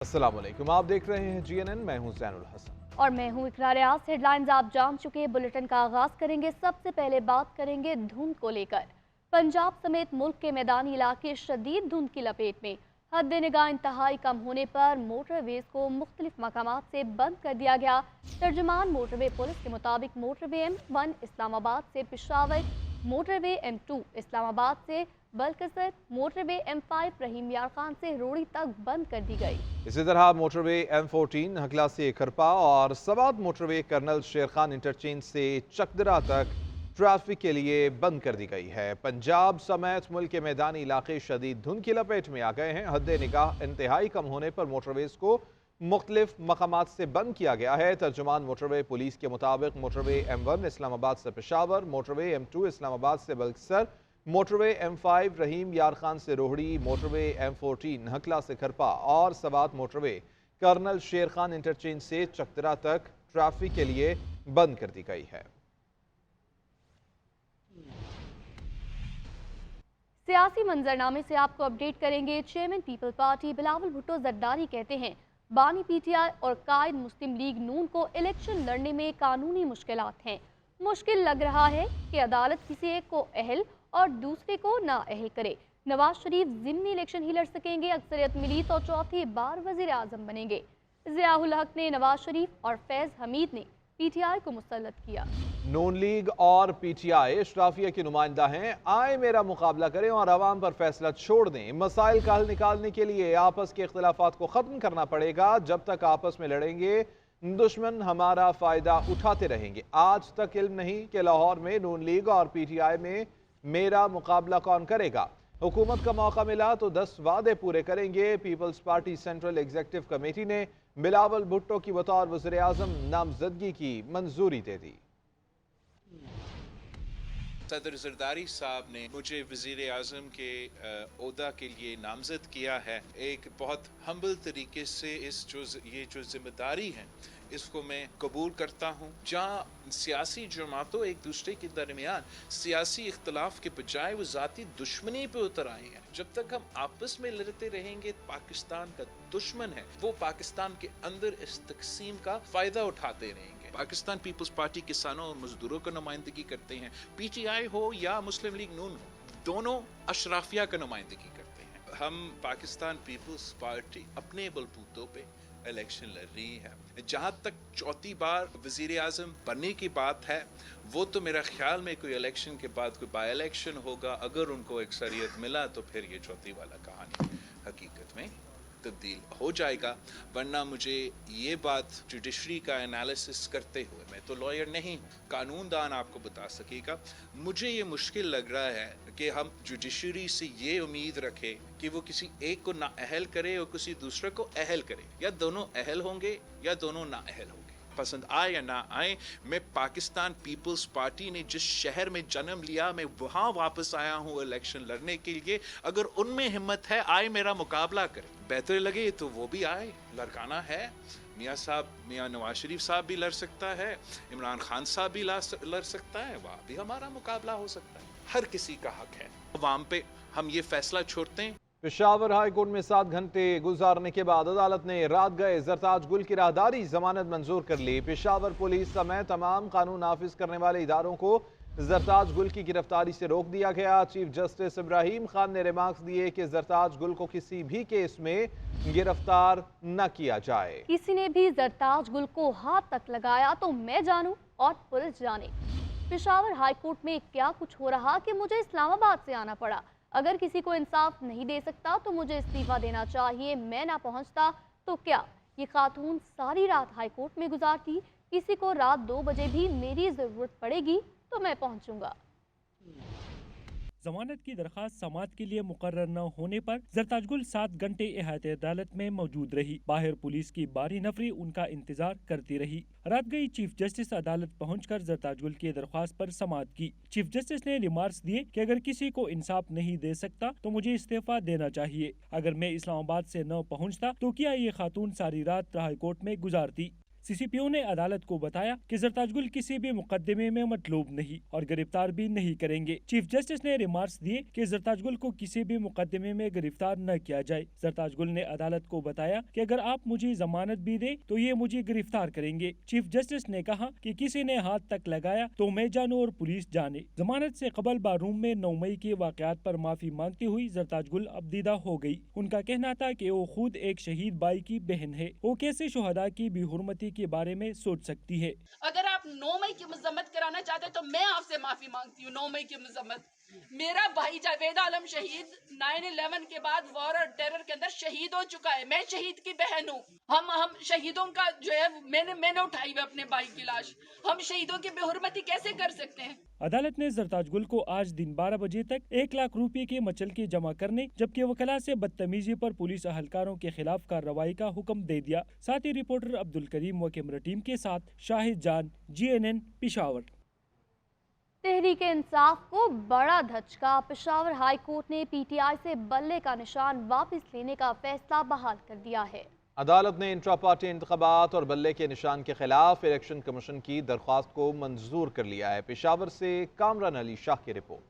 अस्सलाम वालेकुम, आप देख रहे हैं GNN। मैं हूं ज़ैनुल हसन और मैं हूं इकरार आस। हेडलाइंस आप जान चुके हैं। बुलेटिन का आगाज करेंगे। सबसे पहले बात करेंगे धुंध को लेकर। पंजाब समेत मुल्क के मैदानी इलाके शदीद धुंध की लपेट में। हद निगाह इंतहाई कम होने पर मोटरवेज को मुख्तलिफ मकामात से बंद कर दिया गया। तर्जुमान मोटरवे पुलिस के मुताबिक मोटरवे M1 इस्लामाबाद से पेशावर, मोटरवे M2 इस्लामाबाद से बलकसर, मोटरवे M5 रहीम यार खान से रोड़ी तक बंद कर दी गई। इसी तरह मोटरवे M14 हकला से खरपा और सवात मोटरवे कर्नल शेर खान इंटरचेंज से चकदरा तक ट्रैफिक के लिए बंद कर दी गई है। पंजाब समेत मुल्क के मैदानी इलाके शदीद धुंध की लपेट में आ गए हैं। हद निगाह इंतहाई कम होने पर मोटरवेज को मुख्तलिफ मकामात से बंद किया गया है। तर्जुमान मोटरवे पुलिस के मुताबिक मोटरवे M1 इस्लामाबाद से पेशावर, मोटरवे M2 इस्लामाबाद से बलकसर, मोटरवे M5 रहीम यार खान से रोहड़ी, मोटरवे M14 हकला से खरपा और सवात मोटरवे कर्नल शेर खान इंटरचेंज से चकदरा तक ट्रैफिक के लिए बंद कर दी गई है। सियासी मंजरनामे से आपको अपडेट करेंगे। Chairman people party Bilawal Bhutto Zardari कहते हैं बानी PTI और कायद मुस्लिम लीग नून को इलेक्शन लड़ने में कानूनी मुश्किलात हैं। मुश्किल लग रहा है कि अदालत किसी एक को अहल और दूसरे को नाअहल करे। नवाज शरीफ ज़िमनी इलेक्शन ही लड़ सकेंगे, अक्सरियत मिली तो चौथी बार वज़ीर आज़म बनेंगे। ज़ियाउल हक ने नवाज शरीफ और फैज़ हमीद ने PTI को मुसल्लत किया। नून लीग और PTI इशराफिया के नुमाइंदा हैं। आए मेरा मुकाबला करें और आवाम पर फैसला छोड़ दें। मसाइल का हल निकालने के लिए आपस के इख्तिलाफात को ख़त्म करना पड़ेगा। जब तक आपस में लड़ेंगे दुश्मन हमारा फ़ायदा उठाते रहेंगे। आज तक इल्म नहीं कि लाहौर में नून लीग और PTI में मेरा मुकाबला कौन करेगा। हुकूमत का मौका मिला तो 10 वादे पूरे करेंगे। Peoples Party Central Executive Committee ने बिलावल भुट्टो की बतौर वज़ीर आज़म नामजदगी की मंजूरी दे दी। सदर जरदारी साहब ने मुझे वज़ीर आज़म के ओहदा के लिए नामजद किया है। एक बहुत हम्बल तरीके से ये जो जिम्मेदारी है इसको मैं कबूल करता हूँ। जहाँ सियासी जमातों एक दूसरे के दरमियान सियासी इख्तलाफ के बजाय वो ज़ाती दुश्मनी पे उतर आए हैं। जब तक हम आपस में लड़ते रहेंगे पाकिस्तान का दुश्मन है वो पाकिस्तान के अंदर इस तकसीम का फ़ायदा उठाते रहेंगे। पाकिस्तान पीपल्स पार्टी किसानों और मजदूरों का नुमाइंदगी करते हैं। PTI हो या मुस्लिम लीग नून हो, दोनों अशराफिया का नुमाइंदगी करते हैं। हम पाकिस्तान पीपल्स पार्टी अपने बलबूतों पे इलेक्शन लड़ रही है। जहाँ तक चौथी बार वज़ीर आज़म बनने की बात है वो तो मेरा ख्याल में कोई इलेक्शन के बाद कोई बाई इलेक्शन होगा। अगर उनको अक्सरियत मिला तो फिर ये चौथी वाला कहानी हकीकत में तब्दील हो जाएगा। वरना मुझे ये बात जुडिशरी का एनालिसिस करते हुए, मैं तो लॉयर नहीं हूँ, कानूनदान आपको बता सकेगा, मुझे ये मुश्किल लग रहा है कि हम जुडिशरी से ये उम्मीद रखें कि वो किसी एक को नाअहल करे और किसी दूसरे को अहल करे। या दोनों अहल होंगे या दोनों नाअहल होंगे। पसंद आए या ना आए, मैं पाकिस्तान पीपल्स पार्टी ने जिस शहर में जन्म लिया मैं वहाँ वापस आया हूँ इलेक्शन लड़ने के लिए। अगर उनमें हिम्मत है आए मेरा मुकाबला करें, बेहतर लगे तो वो भी आए। लड़काना है, मियाँ नवाज शरीफ साहब भी लड़ सकता है, इमरान खान साहब भी लड़ सकता है, वहाँ भी हमारा मुकाबला हो सकता है। हर किसी का हक है। अवाम पे हम ये फैसला छोड़ते हैं। पेशावर हाई कोर्ट में 7 घंटे गुजारने के बाद अदालत ने रात गए जरताज गुल की राहदारी जमानत मंजूर कर ली। पेशावर पुलिस समेत तमाम कानून नाफिज करने वाले इदारों को जरताज गुल की गिरफ्तारी से रोक दिया गया। चीफ जस्टिस इब्राहिम खान ने रिमार्क्स दिए कि जरताज गुल को किसी भी केस में गिरफ्तार न किया जाए। किसी ने भी जरताज गुल को हाथ तक लगाया तो मैं जानूं और पुलिस जाने। पेशावर हाई कोर्ट में क्या कुछ हो रहा कि मुझे इस्लामाबाद से आना पड़ा। अगर किसी को इंसाफ नहीं दे सकता तो मुझे इस्तीफा देना चाहिए। मैं ना पहुंचता तो क्या ये खातून सारी रात हाई कोर्ट में गुजारती। किसी को रात 2 बजे भी मेरी जरूरत पड़ेगी तो मैं पहुंचूंगा। जमानत की दरखास्त समाअत के लिए मुकर्रर न होने पर जरताज गुल 7 घंटे एहतियाती अदालत में मौजूद रही। बाहर पुलिस की बारी नफरी उनका इंतजार करती रही। रात गई चीफ जस्टिस अदालत पहुंचकर जरताज गुल की दरख्वास्त पर समाअत की। चीफ जस्टिस ने रिमार्क्स दिए कि अगर किसी को इंसाफ नहीं दे सकता तो मुझे इस्तीफा देना चाहिए। अगर मैं इस्लामाबाद से न पहुंचता तो क्या ये खातून सारी रात हाई कोर्ट में गुजारती। CCPO ने अदालत को बताया कि जरताज गुल किसी भी मुकदमे में मतलूब नहीं और गिरफ्तार भी नहीं करेंगे। चीफ जस्टिस ने रिमार्क्स दिए कि जरताज गुल को किसी भी मुकदमे में गिरफ्तार न किया जाए। जरताज गुल ने अदालत को बताया कि अगर आप मुझे जमानत भी दें तो ये मुझे गिरफ्तार करेंगे। चीफ जस्टिस ने कहा कि किसी ने हाथ तक लगाया तो मैं जानूं और पुलिस जाने। जमानत से कबल बारूम में 9 मई के वाकयात पर माफी मांगती हुई जरताज गुल अबदीदा हो गई। उनका कहना था कि वो खुद एक शहीद भाई की बहन है, वो कैसे शुहदा की बेहुरमती के बारे में सोच सकती है। अगर आप 9 मई की मजम्मत कराना चाहते तो मैं आपसे माफी मांगती हूँ। 9 मई की मजम्मत, मेरा भाई जावेद आलम शहीद 9/11 के बाद वॉर और टेरर के अंदर शहीद हो चुका है। मैं शहीद की बहन हूँ। हम शहीदों का जो है मैंने उठाई हुई अपने भाई की लाश। हम शहीदों की बेहुरमती कैसे कर सकते हैं। अदालत ने जरताज गुल को आज दिन 12 बजे तक 1 लाख रुपए के मचलके जमा करने जबकि वकला से बदतमीजी पर पुलिस अहलकारों के खिलाफ कार्रवाई का हुक्म दे दिया। साथ ही रिपोर्टर अब्दुल करीम व कैमरा टीम के साथ शाहिद जान, GNN पेशावर। तहरीक इंसाफ को बड़ा धचका। पेशावर हाई कोर्ट ने PTI से बल्ले का निशान वापस लेने का फैसला बहाल कर दिया है। अदालत ने इंट्रा पार्टी इंतखाबात और बल्ले के निशान के खिलाफ इलेक्शन कमीशन की दरख्वास्त को मंजूर कर लिया है। पेशावर से कामरान अली शाह की रिपोर्ट।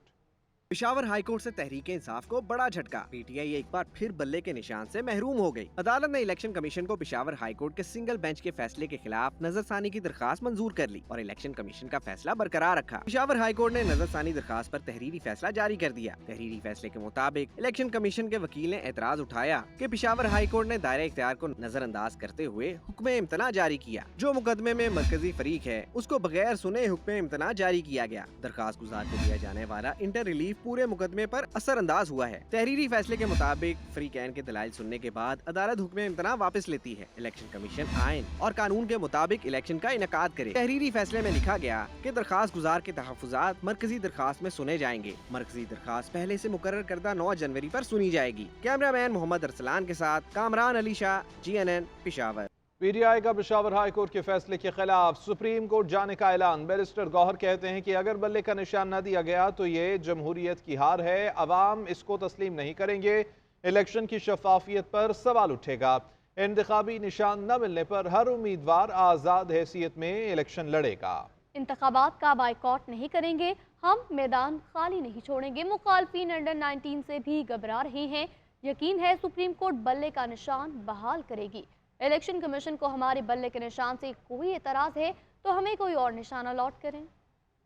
पेशावर हाई कोर्ट से तहरीक इंसाफ को बड़ा झटका। PTI एक बार फिर बल्ले के निशान से महरूम हो गई। अदालत ने इलेक्शन कमीशन को पेशावर हाई कोर्ट के सिंगल बेंच के फैसले के खिलाफ नजरसानी की दरखास्त मंजूर कर ली और इलेक्शन कमीशन का फैसला बरकरार रखा। पेशावर हाई कोर्ट ने नजरसानी दरखास्त पर तहरीरी फैसला जारी कर दिया। तहरीरी फैसले के मुताबिक इलेक्शन कमीशन के वकील ने एतराज उठाया कि पेशावर हाई कोर्ट ने दायरे इख्तियार को नजरअंदाज करते हुए हुक्म इम्तना जारी किया। जो मुकदमे में मरकजी फरीक है उसको बगैर सुने हुक्म इम्तना जारी किया गया। दरखास्त गुजार को दिया जाने वाला इंटर रिलीफ पूरे मुकदमे पर असर अंदाज हुआ है। तहरीरी फैसले के मुताबिक फरीकैन के दलाइल सुनने के बाद अदालत हुक्म इम्तना वापस लेती है। इलेक्शन कमीशन आईन और कानून के मुताबिक इलेक्शन का इनेकाद करे। तहरीरी फैसले में लिखा गया कि दरखास्त गुजार के तहफ़्फ़ुज़ात मरकजी दरखास्त में सुने जाएंगे। मरकजी दरखास्त पहले से मुकर्रर करदा 9 जनवरी पर सुनी जाएगी। कैमरामैन मोहम्मद अरसलान के साथ कामरान अली शाह, GNN पेशावर। PTI का पेशावर हाई कोर्ट के फैसले के खिलाफ सुप्रीम कोर्ट जाने का ऐलान। बैरिस्टर गौहर कहते हैं कि अगर बल्ले का निशान न दिया गया तो ये जमहूरियत की हार है, अवाम इसको तस्लीम नहीं करेंगे। इलेक्शन की शफाफियत पर सवाल उठेगा। इंतखाबी निशान न मिलने पर हर उम्मीदवार आज़ाद हैसियत में इलेक्शन लड़ेगा। इंतखाबात का बाइकॉट नहीं करेंगे, हम मैदान खाली नहीं छोड़ेंगे। मुखालफिन अंडर 19 से भी घबरा रहे हैं। यकीन है सुप्रीम कोर्ट बल्ले का निशान बहाल करेगी। इलेक्शन कमीशन को हमारे बल्ले के निशान से कोई एतराज है तो हमें कोई और निशान अलॉट करें।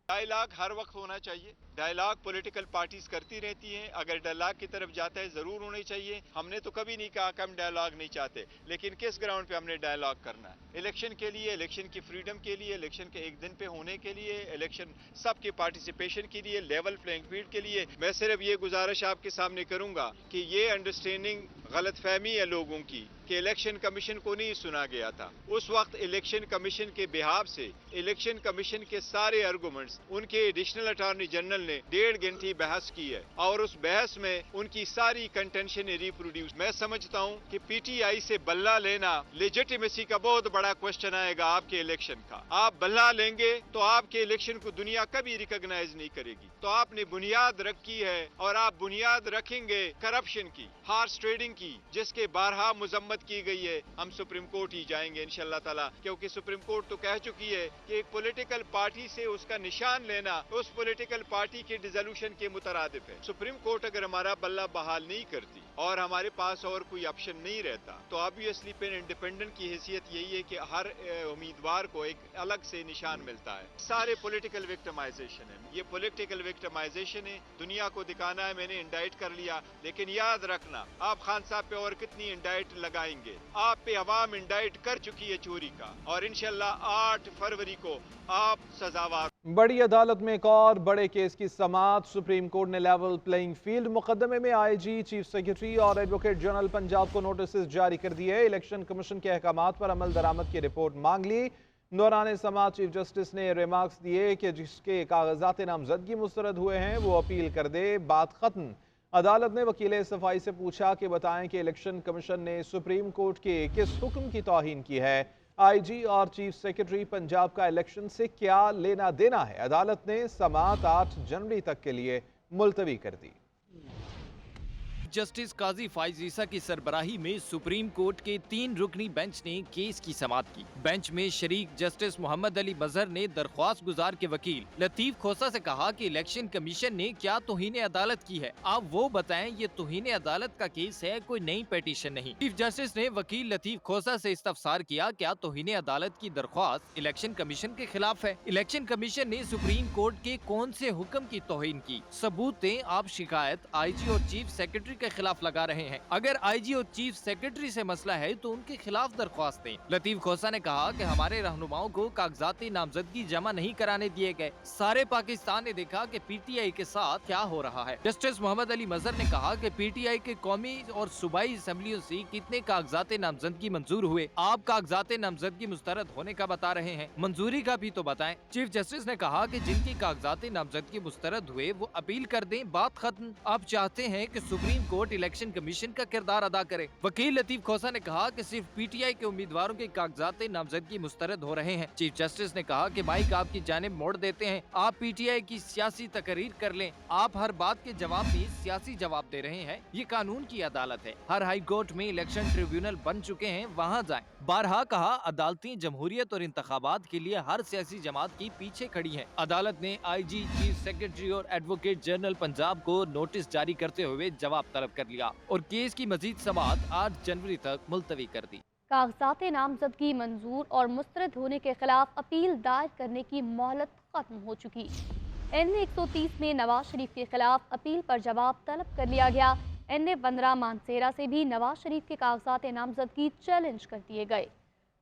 डायलॉग हर वक्त होना चाहिए। डायलॉग पॉलिटिकल पार्टीज करती रहती हैं। अगर डायलॉग की तरफ जाता है जरूर होने चाहिए। हमने तो कभी नहीं कहा कि हम डायलॉग नहीं चाहते, लेकिन किस ग्राउंड पे हमने डायलॉग करना है। इलेक्शन के लिए, इलेक्शन की फ्रीडम के लिए, इलेक्शन के एक दिन पे होने के लिए, इलेक्शन सबके पार्टिसिपेशन के लिए, लेवल प्लेइंग फील्ड के लिए। मैं सिर्फ ये गुजारिश आपके सामने करूंगा कि ये अंडरस्टैंडिंग गलतफहमी है लोगों की कि इलेक्शन कमीशन को नहीं सुना गया था। उस वक्त इलेक्शन कमीशन के बिहाफ से इलेक्शन कमीशन के सारे आर्गुमेंट्स उनके एडिशनल अटॉर्नी जनरल ने 1.5 घंटे बहस की है और उस बहस में उनकी सारी कंटेंशन रिप्रोड्यूस। मैं समझता हूं कि PTI से बल्ला लेना लेजिटिमेसी का बहुत बड़ा क्वेश्चन आएगा आपके इलेक्शन का। आप बल्ला लेंगे तो आपके इलेक्शन को दुनिया कभी रिकॉग्नाइज नहीं करेगी। तो आपने बुनियाद रखी है और आप बुनियाद रखेंगे करप्शन की, हॉर्स ट्रेडिंग की, जिसके बारहा मुजम्मत की गई है। हम सुप्रीम कोर्ट ही जाएंगे इंशाल्लाह ताला, क्योंकि सुप्रीम कोर्ट तो कह चुकी है कि एक पॉलिटिकल पार्टी से उसका निशान लेना उस पॉलिटिकल पार्टी के डिसोल्यूशन के मुतरादिफ है। सुप्रीम कोर्ट अगर हमारा बल्ला बहाल नहीं करती और हमारे पास और कोई ऑप्शन नहीं रहता तो ऑब्वियसली पेन इंडिपेंडेंट की हैसियत यही है कि हर उम्मीदवार को एक अलग से निशान मिलता है। सारे पॉलिटिकल विक्टिमाइजेशन है, ये पॉलिटिकल विक्टिमाइजेशन है। दुनिया को दिखाना है मैंने इंडाइट कर लिया, लेकिन याद रखना आप खान साहब पे और कितनी इंडाइट लगाएंगे। आप पे अवाम इंडाइट कर चुकी है चोरी का और इंशाल्लाह 8 फरवरी को आप सजावार। बड़ी अदालत में एक और बड़े केस की समाअत। सुप्रीम कोर्ट ने लेवल प्लेइंग फील्ड मुकदमे में IG, चीफ सेक्रेटरी और एडवोकेट जनरल पंजाब को नोटिस जारी कर दिए। इलेक्शन कमीशन के अहकामात पर अमल दरामद की रिपोर्ट मांग ली। दौरान समाअत चीफ जस्टिस ने रिमार्क्स दिए कि जिसके कागजात नामजदगी मुस्तरद हुए हैं वो अपील कर दे, बात खत्म। अदालत ने वकील सफाई से पूछा कि बताएं कि इलेक्शन कमीशन ने सुप्रीम कोर्ट के किस हुक्म की तौहीन की है। IG और चीफ सेक्रेटरी पंजाब का इलेक्शन से क्या लेना देना है। अदालत ने समाअत 8 जनवरी तक के लिए मुलतवी कर दी। जस्टिस काजी फाइज ईसा की सरबराही में सुप्रीम कोर्ट के 3 रुकनी बेंच ने केस की समाअत की। बेंच में शरीक जस्टिस मोहम्मद अली मजहर ने दरख्वास्त गुजार के वकील लतीफ खोसा से कहा कि इलेक्शन कमीशन ने क्या तौहीन अदालत की है, आप वो बताएं, ये तौहीन अदालत का केस है, कोई नई पिटीशन नहीं। चीफ जस्टिस ने वकील लतीफ खोसा से इस्तफसार किया, क्या तौहीन अदालत की दरख्वास्त इलेक्शन कमीशन के खिलाफ है? इलेक्शन कमीशन ने सुप्रीम कोर्ट के कौन से हुक्म की तौहीन की? सबूत दें। आप शिकायत आईजी और चीफ सेक्रेटरी के खिलाफ लगा रहे हैं। अगर आईजी और चीफ सेक्रेटरी से मसला है तो उनके खिलाफ दरख्वास्त दें। लतीफ खोसा ने कहा कि हमारे रहनुमाओं को कागजाती नामजदगी जमा नहीं कराने दिए गए। सारे पाकिस्तान ने देखा कि पीटीआई के साथ क्या हो रहा है। जस्टिस मोहम्मद अली मजहर ने कहा कि पीटीआई के कौमी और सूबाई असेंबलियों से कितने कागजात नामजदगी मंजूर हुए? आप कागजात नामजदगी मुस्तरद होने का बता रहे हैं, मंजूरी का भी तो बताएं। चीफ जस्टिस ने कहा कि जिनकी कागजात नामजदगी मुस्तरद हुए वो अपील कर दें, बात खत्म। आप चाहते हैं कि सुप्रीम कोर्ट इलेक्शन कमीशन का किरदार अदा करे। वकील लतीफ खोसा ने कहा कि सिर्फ पीटीआई के उम्मीदवारों के कागजात नामजदगी मुस्तरद हो रहे हैं। चीफ जस्टिस ने कहा कि माइक आपकी जानिब मोड़ देते हैं, आप पीटीआई की सियासी तकरीर कर लें, आप हर बात के जवाब में सियासी जवाब दे रहे हैं। ये कानून की अदालत है, हर हाई कोर्ट में इलेक्शन ट्रिब्यूनल बन चुके हैं, वहाँ जाएं। बारहा कहा, अदालतें जमहूरियत और इंतखाबात के लिए हर सियासी जमात की पीछे खड़ी हैं। अदालत ने आईजी, चीफ सेक्रेटरी और एडवोकेट जनरल पंजाब को नोटिस जारी करते हुए जवाब तलब कर लिया और केस की मजीद समाअत 8 जनवरी तक मुलतवी कर दी। कागजात नामजदगी मंजूर और मुस्तरद होने के खिलाफ अपील दायर करने की मोहलत खत्म हो चुकी। NA 130 में नवाज शरीफ के खिलाफ अपील पर जवाब तलब कर लिया गया। NA 15 मानसेरा से भी नवाज शरीफ के कागजात नामजदगी चैलेंज कर दिए गए।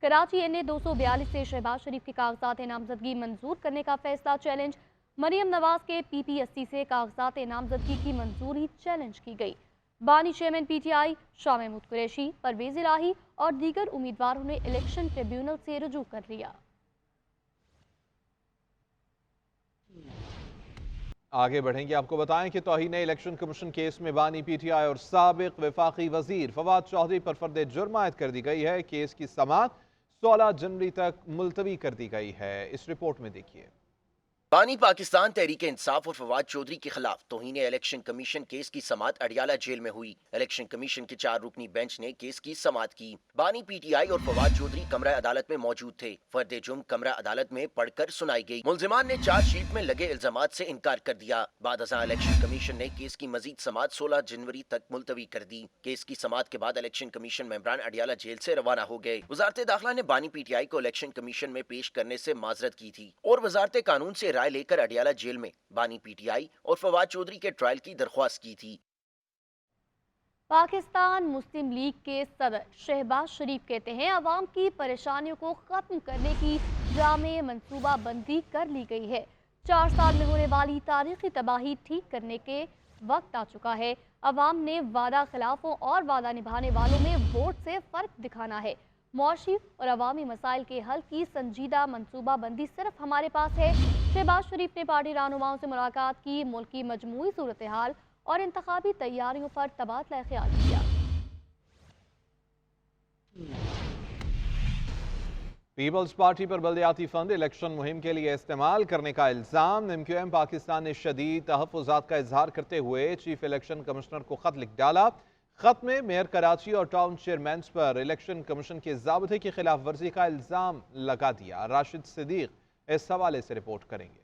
कराची NA 242 से शहबाज शरीफ के कागजात नामजदगी मंजूर करने का फैसला चैलेंज। मरियम नवाज के PP80 से कागजात नामजदगी की मंजूरी चैलेंज की गई। बानी चेयरमैन PTI शाह महमूद कुरैशी, परवेज इलाही और दीगर उम्मीदवारों ने इलेक्शन ट्रिब्यूनल से रुजू कर लिया। आगे बढ़ेंगे, आपको बताएं कि तौहीन इलेक्शन कमीशन केस में बानी PTI और साबिक वफाकी वजीर फवाद चौधरी पर फर्द जुर्म आयद कर दी गई है। केस की समाअत 16 जनवरी तक मुलतवी कर दी गई है। इस रिपोर्ट में देखिए। बानी पाकिस्तान तहरीक इंसाफ और फवाद चौधरी के खिलाफ तौहीन इलेक्शन कमीशन केस की समाअत अडियाला जेल में हुई। इलेक्शन कमीशन के 4 रुकनी बेंच ने केस की समाअत की। बानी PTI और फवाद चौधरी कमरा अदालत में मौजूद थे। फर्द जुर्म कमरा अदालत में पढ़कर सुनाई गई। मुलजिमान ने चार्जशीट में लगे इल्जामात से इनकार कर दिया। बाद अज़ां इलेक्शन कमीशन ने केस की मजीद समाअत 16 जनवरी तक मुलतवी कर दी। केस की समाअत के बाद इलेक्शन कमीशन मेंबरान अडियाला जेल से रवाना हो गए। वजारत दाखिला ने बानी PTI को इलेक्शन कमीशन में पेश करने से माजरत की थी और वजारत कानून से राय लेकर अडियाला जेल में बानी PTI और फवाद चौधरी के ट्रायल की दरख्वास्त की थी। पाकिस्तान मुस्लिम लीग के सदर शहबाज शरीफ कहते हैं अवाम की परेशानियों को खत्म करने की जामे मंसूबा बंदी कर ली गई है। 4 साल में होने वाली तारीखी तबाही ठीक करने के वक्त आ चुका है। अवाम ने वादा खिलाफों और वादा निभाने वालों में वोट से फर्क दिखाना है। मुआशी और अवामी मसाइल के हल की संजीदा मंसूबा बंदी सिर्फ हमारे पास है। शहबाज शरीफ ने पार्टी रहनुमाओं से मुलाकात की, मुल्क की मजमूई सूरत हाल और इंतखाबी तैयारियों पर तबादला ख्याल किया। पीपल्स पार्टी पर बल्दियाती फंड इलेक्शन मुहिम के लिए इस्तेमाल करने का इल्ज़ाम। MQM पाकिस्तान ने शदीद तहफ़्फ़ुज़ात का इजहार करते हुए चीफ इलेक्शन कमिश्नर को खत लिख डाला। खत में मेयर कराची और टाउन चेयरमैन पर इलेक्शन कमीशन के ज़ाब्ते की खिलाफ वर्जी का इल्ज़ाम लगा दिया। राशिद सिद्दीक इस हवाले से रिपोर्ट करेंगे।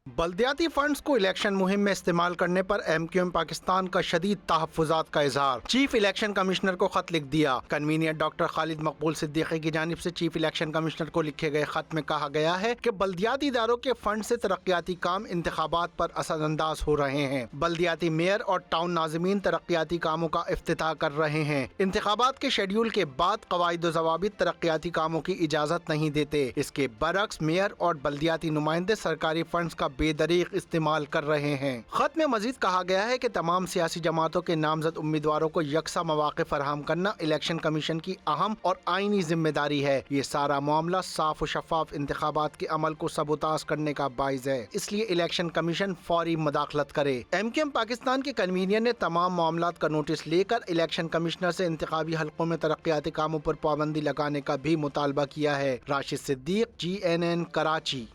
बल्दियाती फंड्स को इलेक्शन मुहिम में इस्तेमाल करने पर MQM पाकिस्तान का शदीद तहफ़्फ़ुज़ात का इजहार। चीफ इलेक्शन कमिश्नर को खत लिख दिया। कन्वीनियर डॉक्टर खालिद मकबूल सिद्दीकी की जानिब से चीफ इलेक्शन कमिश्नर को लिखे गए खत में कहा गया है कि बल्दियाती इदारों के फंड से तरक्याती काम इंतखाबात पर असरअंदाज हो रहे हैं। बल्दियाती मेयर और टाउन नाज़मीन तरक्याती कामों का इफ्तिताह कर रहे हैं। इंतखाबात के शेड्यूल के बाद कवायद व ज़वाबित तरक्याती कामों की इजाज़त नहीं देते। इसके बरक्स मेयर और बल्दियाती नुमाइंदे सरकारी फंड्स का बेदरीक इस्तेमाल कर रहे हैं। खत में मजीद कहा गया है कि तमाम सियासी जमातों के नामजद उम्मीदवारों को यकसा मौके फराहम करना इलेक्शन कमीशन की अहम और आईनी जिम्मेदारी है। ये सारा मामला साफ और शफाफ इंतखाबात के अमल को सबूताज करने का बाइस है, इसलिए इलेक्शन कमीशन फौरी मुदाखलत करे। MQM पाकिस्तान के कन्वीनियर ने तमाम मामलात का नोटिस लेकर इलेक्शन कमिश्नर से इंतखाबी हलकों में तरक्याती कामों पर पाबंदी लगाने का भी मुतालबा किया है। राशिद सिद्दीक, GNN, कराची।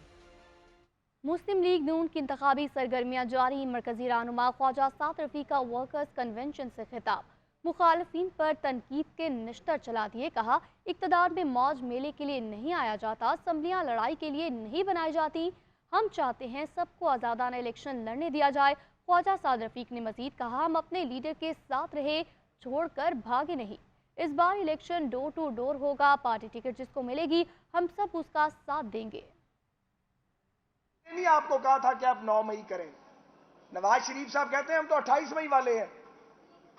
मुस्लिम लीग नून की इंतखाबी सरगर्मियाँ जारी। मरकजी रहनुमा ख्वाजा साद रफीका वर्कर्स कन्वेंशन से खिताब। मुखालफिन पर तनकीद के निश्तर चला दिए। कहा, इक़्तिदार में मौज मेले के लिए नहीं आया जाता, असम्बलियाँ लड़ाई के लिए नहीं बनाई जाती। हम चाहते हैं सबको आज़ादाना इलेक्शन लड़ने दिया जाए। ख्वाजा साद रफीक ने मजीद कहा, हम अपने लीडर के साथ रहे, छोड़कर भागे नहीं। इस बार इलेक्शन डोर टू डोर होगा। पार्टी टिकट जिसको मिलेगी हम सब उसका साथ देंगे। नहीं, आपको कहा था कि आप 9 मई करें। नवाज शरीफ साहब कहते हैं हम तो 28 मई वाले हैं,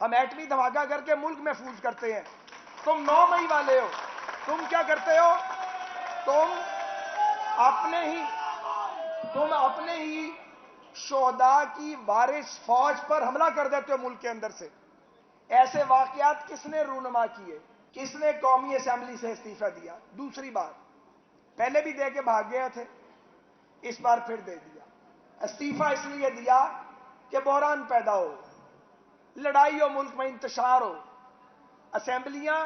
हम एटमी धमाका करके मुल्क महफूज करते हैं। तुम 9 मई वाले हो। तुम क्या करते हो? तुम अपने ही शोहदा की वारिस फौज पर हमला कर देते हो मुल्क के अंदर से। ऐसे वाकयात किसने रूनुमा किए? किसने कौमी असेंबली से इस्तीफा दिया? दूसरी बात, पहले भी दे के भाग गए थे, इस बार फिर दे दिया। इस्तीफा इसलिए दिया कि बहरान पैदा हो, लड़ाई हो, मुल्क में इंतशार हो। असेंबलियां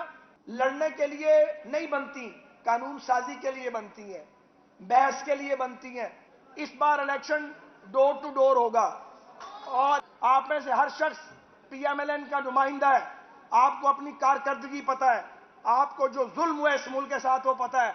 लड़ने के लिए नहीं बनती, कानून साजी के लिए बनती हैं, बहस के लिए बनती हैं। इस बार इलेक्शन डोर टू डोर होगा और आप में से हर शख्स PMLN का नुमाइंदा है। आपको अपनी कारकर्दगी पता है, आपको जो जुल्म हुआ इस मुल्क के साथ वो पता है।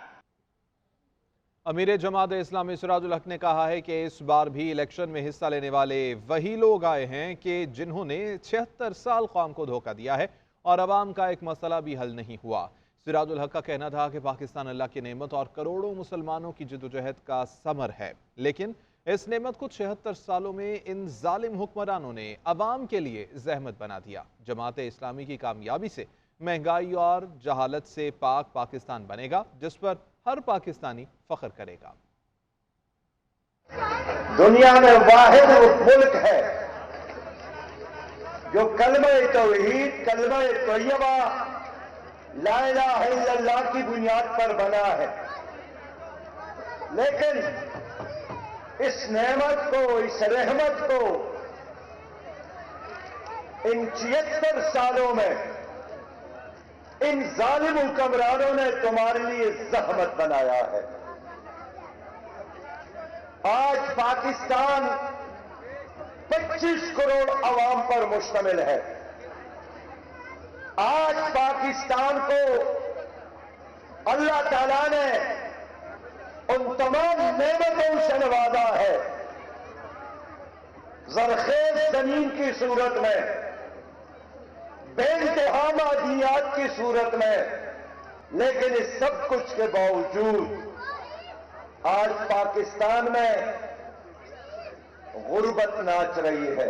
अमीर जमात इस्लामी सिराजुल हक ने कहा है कि इस बार भी इलेक्शन में हिस्सा लेने वाले वही लोग आए हैं कि जिन्होंने 76 साल कौम को धोखा दिया है और अवाम का एक मसला भी हल नहीं हुआ। सिराजुल हक का कहना था कि पाकिस्तान अल्लाह की नेमत और करोड़ों मुसलमानों की जद्दोजहद का समर है, लेकिन इस नेमत को 76 सालों में इन जालिम हुक्मरानों ने अवाम के लिए जहमत बना दिया। जमात इस्लामी की कामयाबी से महंगाई और जहालत से पाक पाकिस्तान बनेगा, जिस पर हर पाकिस्तानी फख्र करेगा। दुनिया में वाहिद मुल्क है जो कलमा-ए-तौहीद, कलमा-ए-तैयबा, ला इलाहा इल्लल्लाह की बुनियाद पर बना है। लेकिन इस नेमत को, इस रहमत को इन 76 सालों में इन जालिम हुक्मरानों ने तुम्हारे लिए जहमत बनाया है। आज पाकिस्तान 25 करोड़ अवाम पर मुश्तमिल है। आज पाकिस्तान को अल्लाह ताला ने उन तमाम नेमतों से नवाजा है, ज़रख़ेज़ ज़मीन की सूरत में, बेइंतहा मादियात की सूरत में। लेकिन इस सब कुछ के बावजूद आज पाकिस्तान में गुर्बत नाच रही है।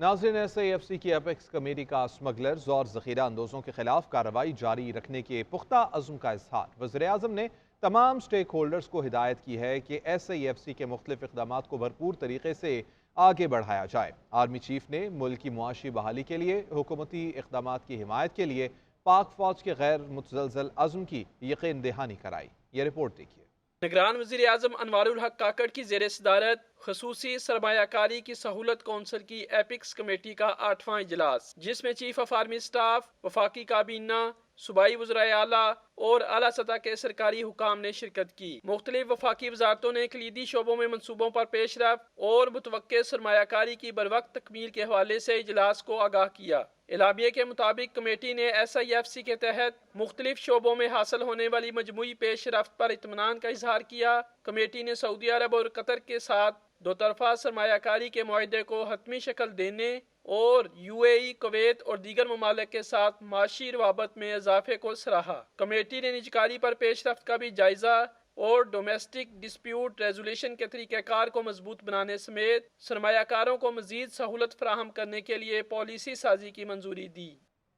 नाज़रीन, SAFC की अपेक्स कमेटी का स्मगलर्स और ज़ख़ीरा अंदोज़ों के खिलाफ कार्रवाई जारी रखने के पुख्ता अज़्म का इज़हार। वज़ीर-ए-आज़म ने तमाम स्टेक होल्डर्स को हिदायत की है कि SAFC के मुख्तलिफ इक़दामात को भरपूर तरीके से आगे बढ़ाया जाए। आर्मी चीफ ने मुल्क की मुआशी बहाली के लिए हुकूमती इक़दामात की हिमायत के लिए पाक फौज के गैर मुतज़लज़ल अज़्म की यकीन दहानी कराई। ये रिपोर्ट देखिए। निगरान वज़ीर आज़म अनवारुल हक काकड़ की ज़ेर सदारत खसूसी सरमायाकारी की सहूलत कौंसिल की एपिक्स कमेटी का 8वां इजलास, जिसमें चीफ ऑफ आर्मी स्टाफ, वफाकी काबीना, सूबाई वज़राए आला और आला सतह के सरकारी हुकाम ने शिरकत की। मुख्तलिफ वफाकी वजारतों ने कलीदी शोबों में मनसूबों पर पेशरफ और मुतवक्के सरमायाकारी की बरवक्त तकमील के हवाले से इजलास को आगाह किया। एलामिया के मुताबिक कमेटी ने SIFC के तहत मुख्तलिफ शोबों में हासिल होने वाली मजमूई पेशरफ्त पर इत्मीनान का इजहार किया। कमेटी ने सऊदी अरब और कतर के साथ दो तरफा सरमायाकारी के मुआहदे को हतमी शक्ल देने और UAE, कुवैत और दीगर ममालिक के साथ माशी रवाबत में इजाफे को सराहा। कमेटी ने निजकारी पर पेशरफ्त का भी जायजा और डोमेस्टिक डिस्प्यूट रेजोल्यूशन के तरीक़ाकार को मजबूत बनाने समेत सरमायाकारों को मजीद सहूलत फराहम करने के लिए पॉलिसी साजी की मंजूरी दी।